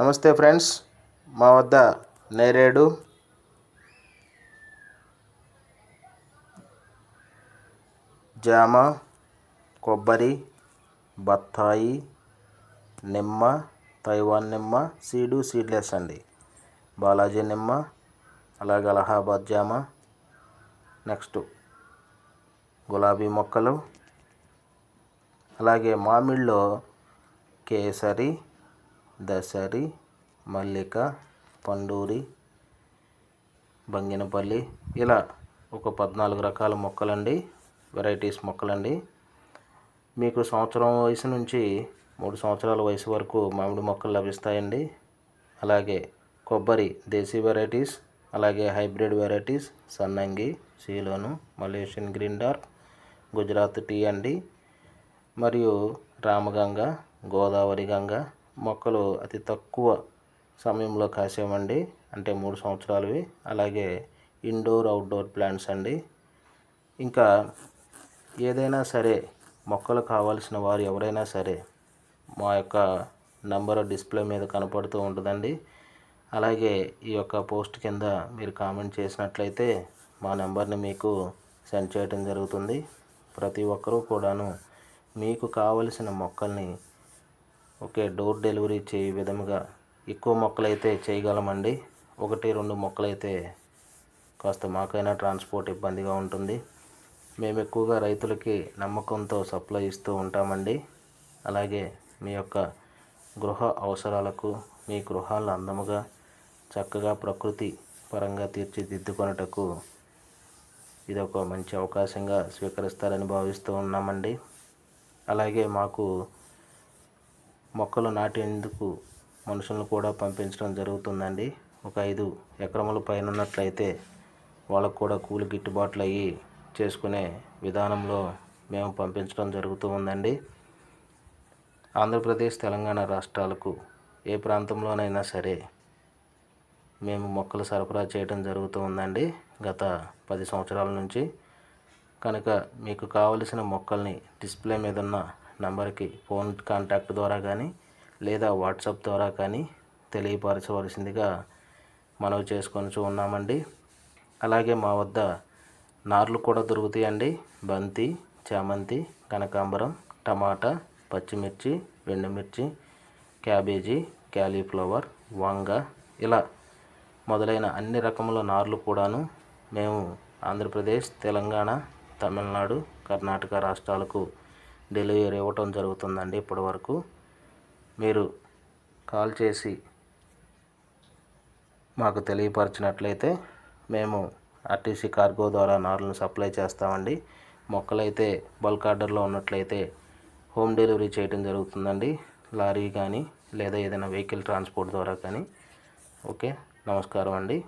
నమస్తే ఫ్రెండ్స్, మా వద్ద నేరేడు, జామ, కొబ్బరి, బత్తాయి, నిమ్మ, తైవాన్ నిమ్మ, సీడ్లెస్ అండి, బాలాజీ నిమ్మ, అలాగే అలహాబాద్ జామ, నెక్స్ట్ గులాబీ మొక్కలు, అలాగే మామిడిలో కేసరి, దసరి, మల్లిక, పండూరి, బంగినపల్లి, ఇలా ఒక 14 రకాల మొక్కలండి, వెరైటీస్ మొక్కలండి. మీకు సంవత్సరం వయసు నుంచి 3 సంవత్సరాల వయసు వరకు మామిడి మొక్కలు లభిస్తాయండి. అలాగే కొబ్బరి దేశీ వెరైటీస్, అలాగే హైబ్రిడ్ వెరైటీస్ సన్నంగి, Ceylon, Malaysian green dark, Gujarat టీ అండి, మరియు రామగంగ, గోదావరి గంగ మొక్కలు అతి తక్కువ సమయంలో కాసేవండి, అంటే 3 సంవత్సరాలవి. అలాగే ఇండోర్ అవుట్డోర్ ప్లాంట్స్ అండి. ఇంకా ఏదైనా సరే మొక్కలు కావాల్సిన వారు ఎవరైనా సరే మా యొక్క నంబర్ డిస్ప్లే మీద కనపడుతూ ఉంటుందండి. అలాగే ఈ యొక్క పోస్ట్ కింద మీరు కామెంట్ చేసినట్లయితే మా నెంబర్ని మీకు సెండ్ చేయడం జరుగుతుంది. ప్రతి ఒక్కరూ కూడాను మీకు కావలసిన మొక్కల్ని ఒకే డోర్ డెలివరీ చేయ విధముగా ఎక్కువ మొక్కలైతే చేయగలమండి. 1-2 మొక్కలైతే కాస్త మాకైనా ట్రాన్స్పోర్ట్ ఇబ్బందిగా ఉంటుంది. మేము ఎక్కువగా రైతులకి నమ్మకంతో సప్లై ఇస్తూ ఉంటామండి. అలాగే మీ యొక్క గృహ అవసరాలకు, మీ గృహాలను అందముగా చక్కగా ప్రకృతి పరంగా తీర్చిదిద్దుకొనుటకు ఇది ఒక మంచి అవకాశంగా స్వీకరిస్తారని భావిస్తూ ఉన్నామండి. అలాగే మాకు మొక్కలు నాటేందుకు మనుషులను కూడా పంపించడం జరుగుతుందండి. ఒక 5 ఎకరముల పైన ఉన్నట్లయితే వాళ్ళకు కూడా కూలి గిట్టుబాట్లు అయ్యి చేసుకునే విధానంలో మేము పంపించడం జరుగుతూ ఉందండి. ఆంధ్రప్రదేశ్, తెలంగాణ రాష్ట్రాలకు ఏ ప్రాంతంలోనైనా సరే మేము మొక్కలు సరఫరా చేయడం జరుగుతూ ఉందండి గత 10 సంవత్సరాల నుంచి. కనుక మీకు కావలసిన మొక్కల్ని డిస్ప్లే మీద ఉన్న నంబర్కి ఫోన్ కాంటాక్ట్ ద్వారా కానీ లేదా వాట్సాప్ ద్వారా కానీ తెలియపరచవలసిందిగా మనవి చేసుకొని ఉన్నామండి. అలాగే మా వద్ద నార్లు కూడా దొరుకుతాయండి. బంతి, చామంతి, కనకాంబరం, టమాటా, పచ్చిమిర్చి, ఎండుమిర్చి, క్యాబేజీ, క్యాలీఫ్లవర్, వంగ, ఇలా మొదలైన అన్ని రకముల నార్లు కూడాను మేము ఆంధ్రప్రదేశ్, తెలంగాణ, తమిళనాడు, కర్ణాటక రాష్ట్రాలకు డెలివరీ ఇవ్వటం జరుగుతుందండి. ఇప్పటి వరకు మీరు కాల్ చేసి మాకు తెలియపరిచినట్లయితే మేము ఆర్టీసీ కార్గో ద్వారా నార్లను సప్లై చేస్తామండి. మొక్కలైతే బల్క్ ఆర్డర్లో ఉన్నట్లయితే హోమ్ డెలివరీ చేయడం జరుగుతుందండి, లారీ కానీ లేదా ఏదైనా వెహికల్ ట్రాన్స్పోర్ట్ ద్వారా కానీ. ఓకే, నమస్కారం అండి.